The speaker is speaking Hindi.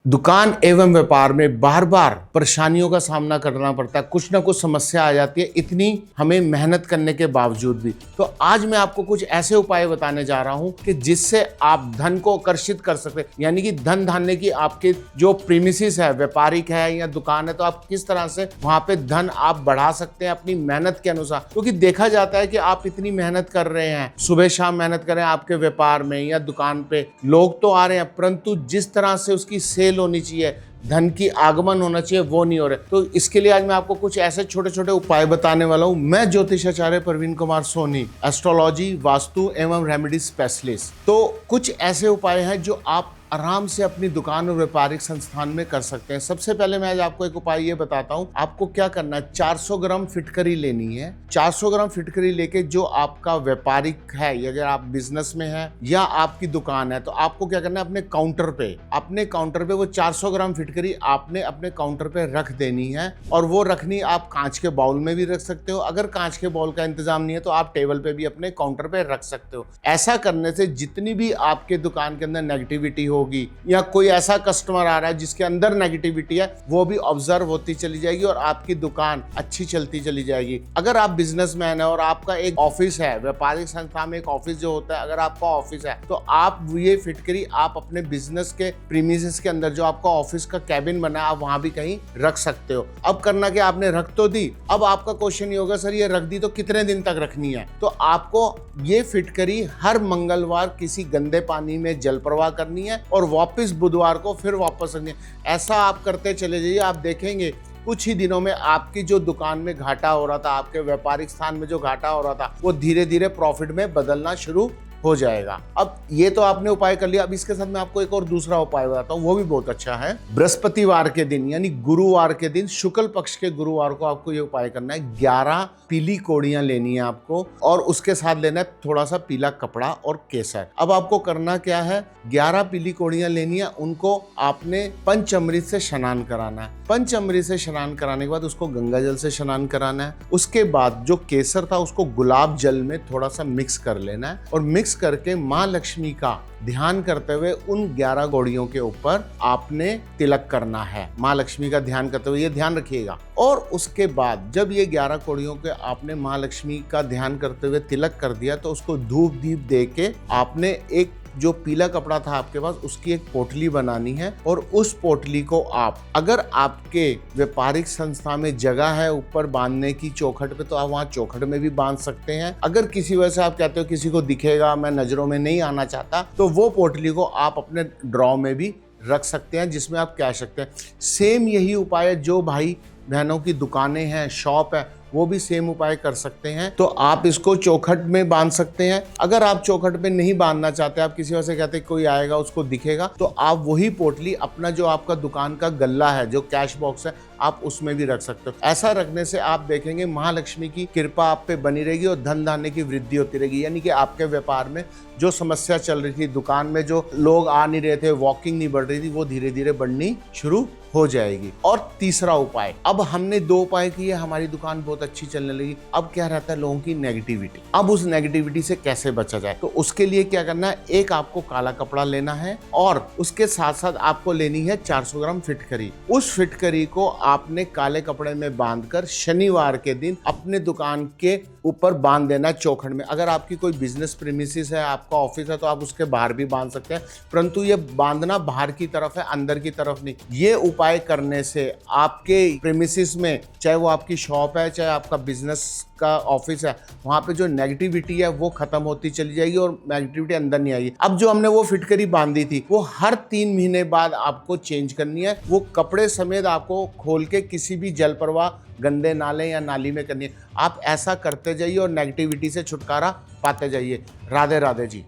दुकान एवं व्यापार में बार बार परेशानियों का सामना करना पड़ता है, कुछ ना कुछ समस्या आ जाती है, इतनी हमें मेहनत करने के बावजूद भी। तो आज मैं आपको कुछ ऐसे उपाय बताने जा रहा हूं कि जिससे आप धन को आकर्षित कर सकते, यानी कि धन धान्य की आपके जो प्रीमिसेस है, व्यापारिक है या दुकान है, तो आप किस तरह से वहां पे धन आप बढ़ा सकते हैं अपनी मेहनत के अनुसार। क्योंकि देखा जाता है कि आप इतनी मेहनत कर रहे हैं, सुबह शाम मेहनत कर रहे हैं आपके व्यापार में या दुकान पे, लोग तो आ रहे हैं, परंतु जिस तरह से उसकी सेल होनी चाहिए, धन की आगमन होना चाहिए, वो नहीं हो रहा। तो इसके लिए आज मैं आपको कुछ ऐसे छोटे छोटे उपाय बताने वाला हूं। मैं ज्योतिषाचार्य प्रवीण कुमार सोनी, एस्ट्रोलॉजी, वास्तु एवं रेमेडी स्पेशलिस्ट। तो कुछ ऐसे उपाय हैं जो आप आराम से अपनी दुकान और व्यापारिक संस्थान में कर सकते हैं। सबसे पहले मैं आज आपको एक उपाय ये बताता हूं। आपको क्या करना है, 400 ग्राम फिटकरी लेनी है। 400 ग्राम फिटकरी लेके जो आपका व्यापारिक है, अगर आप बिजनेस में है या आपकी दुकान है, तो आपको क्या करना है, अपने काउंटर पे वो 400 ग्राम फिटकरी आपने अपने काउंटर पे रख देनी है। और वो रखनी आप कांच के बाउल में भी रख सकते हो। अगर कांच के बाउल का इंतजाम नहीं है तो आप टेबल पे भी अपने काउंटर पे रख सकते हो। ऐसा करने से जितनी भी आपके दुकान के अंदर नेगेटिविटी होगी या कोई ऐसा कस्टमर आ रहा है जिसके अंदर नेगेटिविटी है, वो भी ऑब्जर्व होती चली जाएगी और आपकी दुकान अच्छी चलती चली जाएगी। अगर आप बिजनेसमैन है और आपका एक ऑफिस है, व्यापारिक संस्था में एक ऑफिस जो होता है, अगर आपका ऑफिस है तो आप ये फिटकरी आप अपने बिजनेस के प्रीमिसेस के अंदर, जो आपका ऑफिस का कैबिन बना है, आप वहां भी कहीं रख सकते हो। अब करना क्या, आपने रख तो दी, अब आपका क्वेश्चन ये होगा, सर ये रख दी तो कितने दिन तक रखनी है। तो आपको ये फिटकरी हर मंगलवार किसी गंदे पानी में जल प्रवाह करनी है और वापस बुधवार को फिर वापस रखनी है। ऐसा आप करते चले जाइए, आप देखेंगे कुछ ही दिनों में आपकी जो दुकान में घाटा हो रहा था, आपके व्यापारिक स्थान में जो घाटा हो रहा था, वो धीरे धीरे प्रॉफिट में बदलना शुरू हो जाएगा। अब ये तो आपने उपाय कर लिया। अब इसके साथ मैं आपको एक और दूसरा उपाय बताता हूँ, वो भी बहुत अच्छा है। बृहस्पतिवार के दिन यानी गुरुवार के दिन, शुक्ल पक्ष के गुरुवार को आपको ये उपाय करना है। 11 पीली कोड़ियां लेनी है आपको और उसके साथ लेना है थोड़ा सा पीला कपड़ा और केसर। अब आपको करना क्या है, 11 पीली कोड़ियां लेनी है, उनको आपने पंचामृत से स्नान कराना है। पंचामृत से स्नान कराने के बाद उसको गंगा जल से स्नान कराना है। उसके बाद जो केसर था उसको गुलाब जल में थोड़ा सा मिक्स कर लेना है और मिक्स करके माँ लक्ष्मी का ध्यान करते हुए उन 11 गोड़ियों के ऊपर आपने तिलक करना है। माँ लक्ष्मी का ध्यान करते हुए, ये ध्यान रखिएगा। और उसके बाद जब ये 11 कोड़ियों के आपने माँ लक्ष्मी का ध्यान करते हुए तिलक कर दिया, तो उसको धूप दीप दे के आपने एक जो पीला कपड़ा था आपके पास, उसकी एक पोटली बनानी है। और उस पोटली को आप, अगर आपके व्यापारिक संस्था में जगह है ऊपर बांधने की चौखट पे, तो आप वहां चौखट में भी बांध सकते हैं। अगर किसी वजह से आप कहते हो किसी को दिखेगा, मैं नजरों में नहीं आना चाहता, तो वो पोटली को आप अपने ड्रॉ में भी रख सकते हैं, जिसमें आप कह सकते हैं। सेम यही उपाय है, जो भाई बहनों की दुकानें हैं, शॉप है, वो भी सेम उपाय कर सकते हैं। तो आप इसको चौखट में बांध सकते हैं। अगर आप चौखट में नहीं बांधना चाहते, आप किसी वजह से कहते कोई आएगा उसको दिखेगा, तो आप वही पोटली अपना जो आपका दुकान का गल्ला है, जो कैश बॉक्स है, आप उसमें भी रख सकते हो। ऐसा रखने से आप देखेंगे महालक्ष्मी की कृपा आप पे बनी रहेगी और धन धान्य की वृद्धि होती रहेगी। यानी कि आपके व्यापार में जो समस्या चल रही थी, दुकान में जो लोग आ नहीं रहे थे, वॉकिंग नहीं बढ़ रही थी, वो धीरे धीरे बढ़नी शुरू हो जाएगी। और तीसरा उपाय, अब हमने 2 उपाय किए, हमारी दुकान बहुत अच्छी चलने लगी। अब क्या रहता है, लोगों की नेगेटिविटी। अब उस नेगेटिविटी से कैसे बचा जाए, तो उसके लिए क्या करना है, एक आपको काला कपड़ा लेना है और उसके साथ साथ आपको लेनी है 400 ग्राम फिटकरी। उस फिटकरी को आपने काले कपड़े में बांधकर शनिवार के दिन अपने दुकान के ऊपर बांध देना चौखट में। अगर आपकी कोई बिजनेस प्रीमिसेस है, आपका ऑफिस है, तो आप उसके बाहर भी बांध सकते हैं, परंतु ये बांधना बाहर की तरफ है, अंदर की तरफ नहीं। ये उपाय करने से आपके प्रीमिसेस में, चाहे वो आपकी शॉप है, चाहे आपका बिजनेस का ऑफिस है, वहां पे जो नेगेटिविटी है वो खत्म होती चली जाएगी और नेगेटिविटी अंदर नहीं आएगी। अब जो हमने वो फिटकरी बांधी थी, वो हर 3 महीने बाद आपको चेंज करनी है। वो कपड़े समेत आपको खोल के किसी भी जल प्रवाह, गंदे नाले या नाली में करनी है। आप ऐसा करते जाइए और नेगेटिविटी से छुटकारा पाते जाइए। राधे राधे जी।